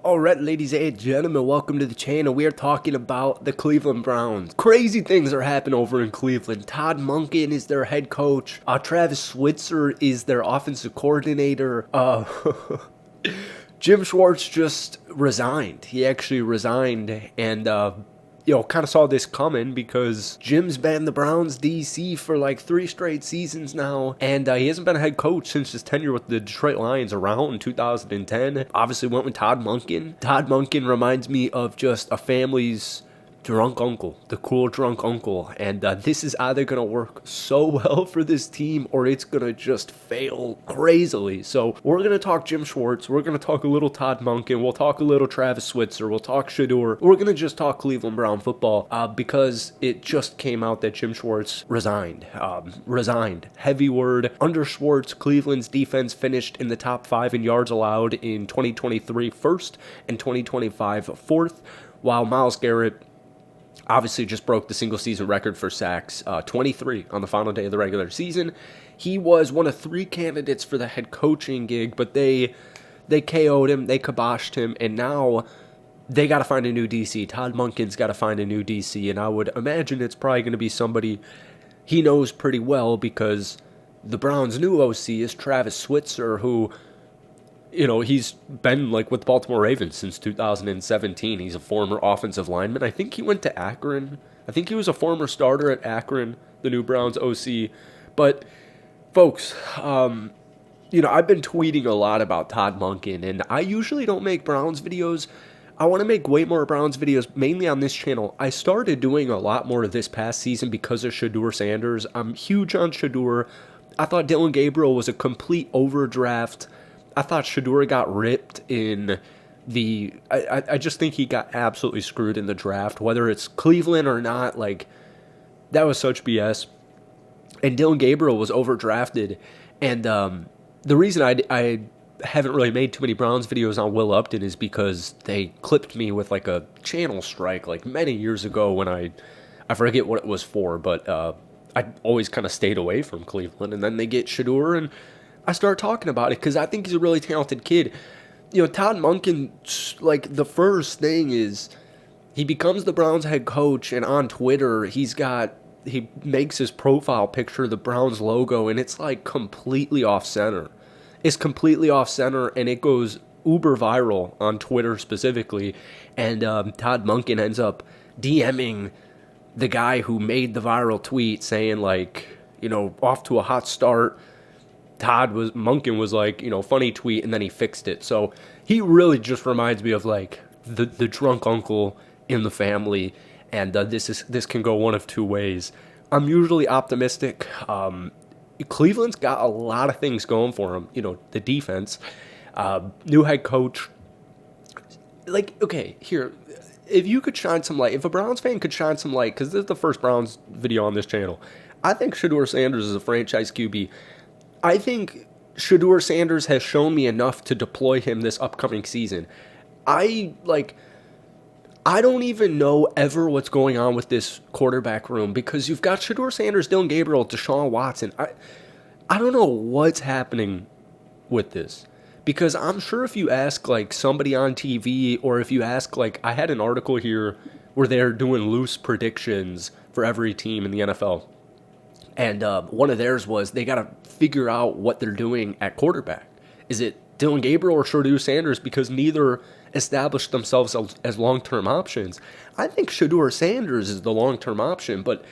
Alright, ladies and gentlemen, welcome to the channel. We are talking about the Cleveland Browns. Crazy things are happening over in Cleveland. Todd Monken is their head coach. Travis Switzer is their offensive coordinator. Jim Schwartz just resigned. He actually resigned, and kind of saw this coming because Jim's been the Browns DC for like 3 straight seasons now, and he hasn't been a head coach since his tenure with the Detroit Lions around 2010. Obviously went with Todd Monken. Todd Monken reminds me of just a family's drunk uncle, the cool drunk uncle, and this is either going to work so well for this team or it's going to just fail crazily. So we're going to talk Jim Schwartz, we're going to talk a little Todd Monken, we'll talk a little Travis Switzer, we'll talk Shador, we're going to just talk Cleveland Brown football because it just came out that Jim Schwartz resigned. Heavy word. Under Schwartz, Cleveland's defense finished in the top 5 in yards allowed in 2023 first and 2025 fourth, while Myles Garrett obviously just broke the single season record for sacks, 23 on the final day of the regular season. He was one of 3 candidates for the head coaching gig, but they KO'd him, they kiboshed him, and now they got to find a new DC. Todd Monken's got to find a new DC, and I would imagine it's probably going to be somebody he knows pretty well because the Browns' new OC is Travis Switzer, who, he's been like with the Baltimore Ravens since 2017. He's a former offensive lineman. I think he went to Akron. I think he was a former starter at Akron, the new Browns OC. But, folks, I've been tweeting a lot about Todd Monken, and I usually don't make Browns videos. I want to make way more Browns videos, mainly on this channel. I started doing a lot more this past season because of Shador Sanders. I'm huge on Shador. I thought Dylan Gabriel was a complete overdraft. I thought Shador got ripped in the... I just think he got absolutely screwed in the draft, whether it's Cleveland or not. Like, that was such BS. And Dylan Gabriel was overdrafted. And the reason I haven't really made too many Browns videos on Will Upton is because they clipped me with like a channel strike like many years ago when I forget what it was for, but I always kind of stayed away from Cleveland. And then they get Shador, and I started talking about it because I think he's a really talented kid. Todd Monken, like, the first thing is he becomes the Browns head coach, and on Twitter, he makes his profile picture the Browns logo, and it's like completely off center. It's completely off center, and it goes uber viral on Twitter specifically. And Todd Monken ends up DMing the guy who made the viral tweet saying, like, off to a hot start. Monken was like, funny tweet, and then he fixed it. So he really just reminds me of like the drunk uncle in the family, and this can go one of 2 ways. I'm usually optimistic. Cleveland's got a lot of things going for him. The defense, new head coach. Like, okay, here, if you could shine some light, if a Browns fan could shine some light, because this is the first Browns video on this channel, I think Shador Sanders is a franchise QB. I think Shador Sanders has shown me enough to deploy him this upcoming season. I don't even know ever what's going on with this quarterback room because you've got Shador Sanders, Dylan Gabriel, Deshaun Watson. I don't know what's happening with this because I'm sure if you ask like somebody on TV, or if you ask, like, I had an article here where they're doing loose predictions for every team in the NFL. And one of theirs was they got to figure out what they're doing at quarterback. Is it Dylan Gabriel or Shador Sanders? Because neither established themselves as long-term options. I think Shador Sanders is the long-term option, but,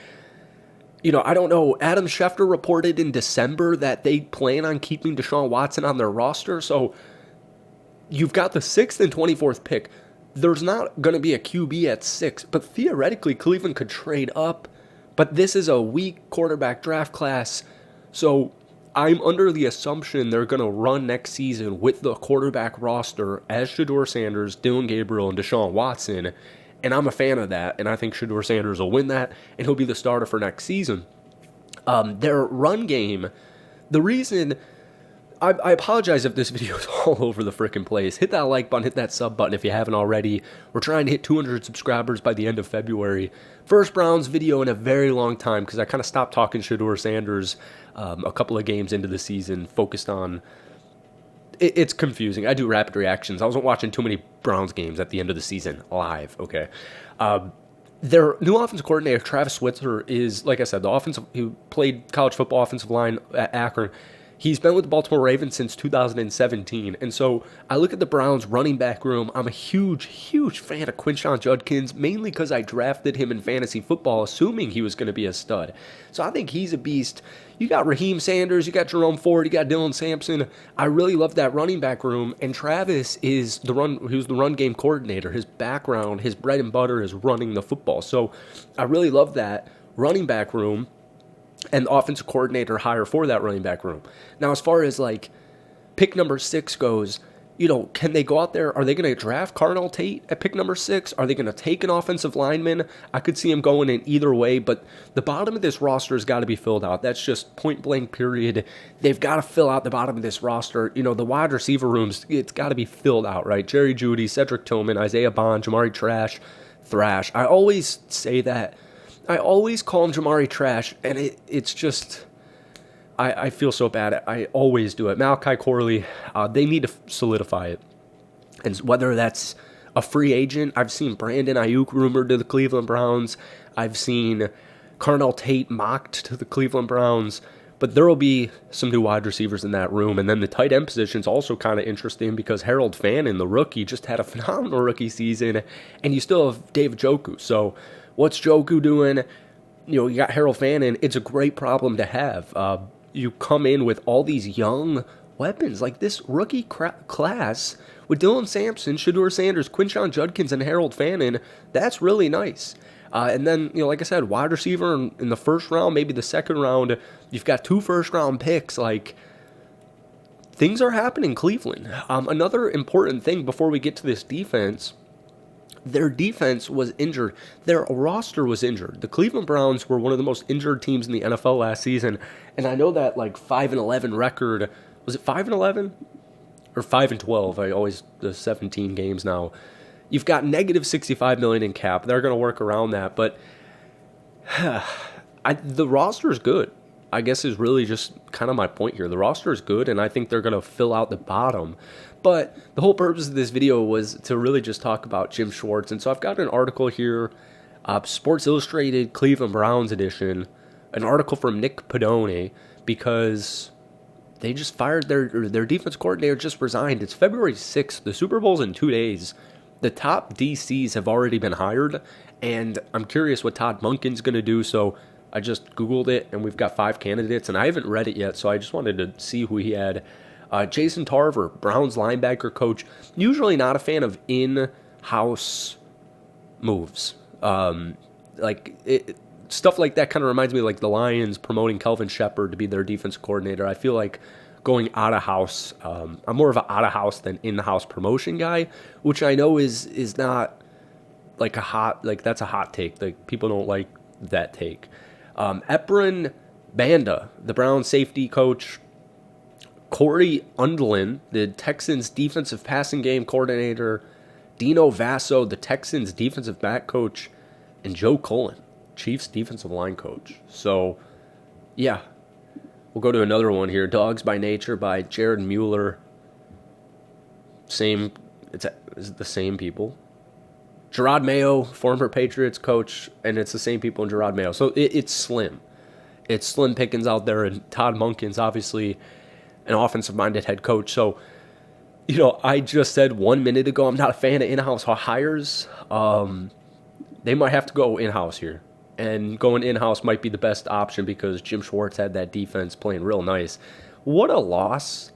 I don't know. Adam Schefter reported in December that they plan on keeping Deshaun Watson on their roster. So you've got the 6th and 24th pick. There's not going to be a QB at 6, but theoretically Cleveland could trade up. But this is a weak quarterback draft class, so I'm under the assumption they're going to run next season with the quarterback roster as Shador Sanders, Dylan Gabriel, and Deshaun Watson, and I'm a fan of that, and I think Shador Sanders will win that, and he'll be the starter for next season. Their run game, the reason... I apologize if this video is all over the freaking place. Hit that like button, hit that sub button if you haven't already. We're trying to hit 200 subscribers by the end of February. First Browns video in a very long time because I kind of stopped talking Shador Sanders a couple of games into the season, focused on it's confusing. I do rapid reactions. I wasn't watching too many Browns games at the end of the season live. Okay. Their new offensive coordinator, Travis Switzer, is, like I said, who played college football offensive line at Akron. He's been with the Baltimore Ravens since 2017. And so I look at the Browns running back room. I'm a huge, huge fan of Quinshon Judkins, mainly because I drafted him in fantasy football, assuming he was going to be a stud. So I think he's a beast. You got Raheem Sanders, you got Jerome Ford, you got Dylan Sampson. I really love that running back room. And Travis is who's the run game coordinator. His background, his bread and butter is running the football. So I really love that running back room and the offensive coordinator hire for that running back room. Now, as far as like pick number 6 goes, can they go out there? Are they going to draft Carnell Tate at pick number 6? Are they going to take an offensive lineman? I could see him going in either way, but the bottom of this roster has got to be filled out. That's just point blank period. They've got to fill out the bottom of this roster. The wide receiver rooms, it's got to be filled out, right? Jerry Jeudy, Cedric Tillman, Isaiah Bond, Jamari Thrash. I always say that. I always call him Jamari Trash, and it's just, I feel so bad. I always do it. Malachi Corley, they need to solidify it. And whether that's a free agent, I've seen Brandon Ayuk rumored to the Cleveland Browns. I've seen Carnell Tate mocked to the Cleveland Browns. But there will be some new wide receivers in that room. And then the tight end position is also kind of interesting because Harold Fannin, the rookie, just had a phenomenal rookie season. And you still have David Njoku. So what's Njoku doing? You got Harold Fannin. It's a great problem to have. You come in with all these young weapons. Like this rookie class with Dylan Sampson, Shedeur Sanders, Quinshon Judkins, and Harold Fannin. That's really nice. And then, like I said, wide receiver in the first round, maybe the second round, you've got 2 first-round picks. Like, things are happening in Cleveland. Another important thing before we get to this defense, their defense was injured. Their roster was injured. The Cleveland Browns were one of the most injured teams in the NFL last season, and I know that, 5-11 record, was it 5-11? Or 5-12, the 17 games now. You've got negative $65 million in cap. They're going to work around that, but the roster is good. I guess is really just kind of my point here. The roster is good, and I think they're going to fill out the bottom. But the whole purpose of this video was to really just talk about Jim Schwartz. And so I've got an article here, Sports Illustrated Cleveland Browns edition, an article from Nick Pedone, because they just fired their defense coordinator, just resigned. It's February 6th. The Super Bowl's in 2 days. The top DCs have already been hired, and I'm curious what Todd Monken's going to do, so I just Googled it, and we've got 5 candidates, and I haven't read it yet, so I just wanted to see who he had. Jason Tarver, Browns linebacker coach, usually not a fan of in-house moves. Stuff like that kind of reminds me of the Lions promoting Kelvin Shepard to be their defense coordinator. I feel like going out of house. I'm more of an out of house than in house promotion guy, which I know is not that's a hot take. People don't like that take. Epron Banda, the Browns safety coach, Corey Undlin, the Texans defensive passing game coordinator, Dino Vasso, the Texans defensive back coach, and Joe Cullen, Chiefs defensive line coach. So, yeah. We'll go to another one here. Dogs by Nature by Jared Mueller. Is it the same people? Gerard Mayo, former Patriots coach, and it's the same people in Gerard Mayo. So it's slim. It's slim pickings out there, and Todd Monken's obviously an offensive-minded head coach. So, I just said 1 minute ago I'm not a fan of in-house hires. They might have to go in-house here. And going in-house might be the best option because Jim Schwartz had that defense playing real nice. What a loss.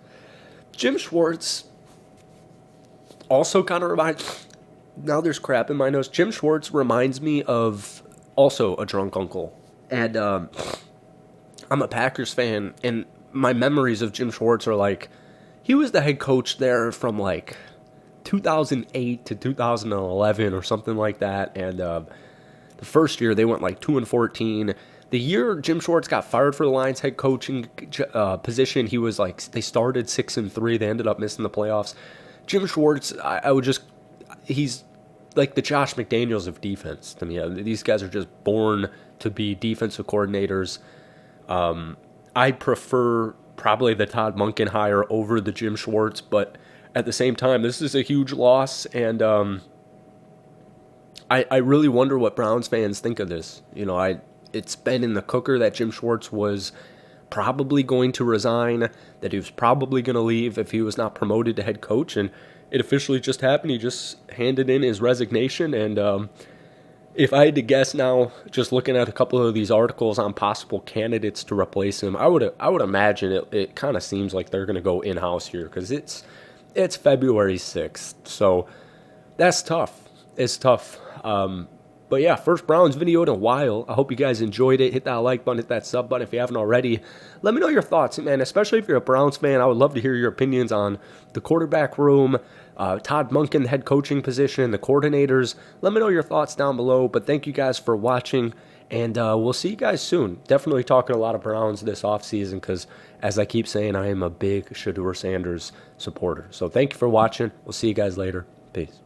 Jim Schwartz also kind of reminds... Now there's crap in my nose. Jim Schwartz reminds me of also a drunk uncle. And I'm a Packers fan, and my memories of Jim Schwartz are he was the head coach there from 2008 to 2011 or something like that. And the first year, they went 2-14. The year Jim Schwartz got fired for the Lions head coaching position, he was they started 6-3. They ended up missing the playoffs. Jim Schwartz, he's like the Josh McDaniels of defense to me. These guys are just born to be defensive coordinators. I prefer probably the Todd Monken hire over the Jim Schwartz, but at the same time, this is a huge loss, and I really wonder what Browns fans think of this. It's been in the cooker that Jim Schwartz was probably going to resign, that he was probably going to leave if he was not promoted to head coach, and it officially just happened. He just handed in his resignation, and if I had to guess now, just looking at a couple of these articles on possible candidates to replace him, I would imagine it kind of seems like they're going to go in-house here, because it's February 6th, so that's tough. It's tough. But yeah, first Browns video in a while. I hope you guys enjoyed it. Hit that like button, hit that sub button if you haven't already. Let me know your thoughts, man, especially if you're a Browns fan. I would love to hear your opinions on the quarterback room, Todd Monken, the head coaching position, the coordinators. Let me know your thoughts down below. But thank you guys for watching, and we'll see you guys soon. Definitely talking a lot of Browns this offseason because, as I keep saying, I am a big Shedeur Sanders supporter. So thank you for watching. We'll see you guys later. Peace.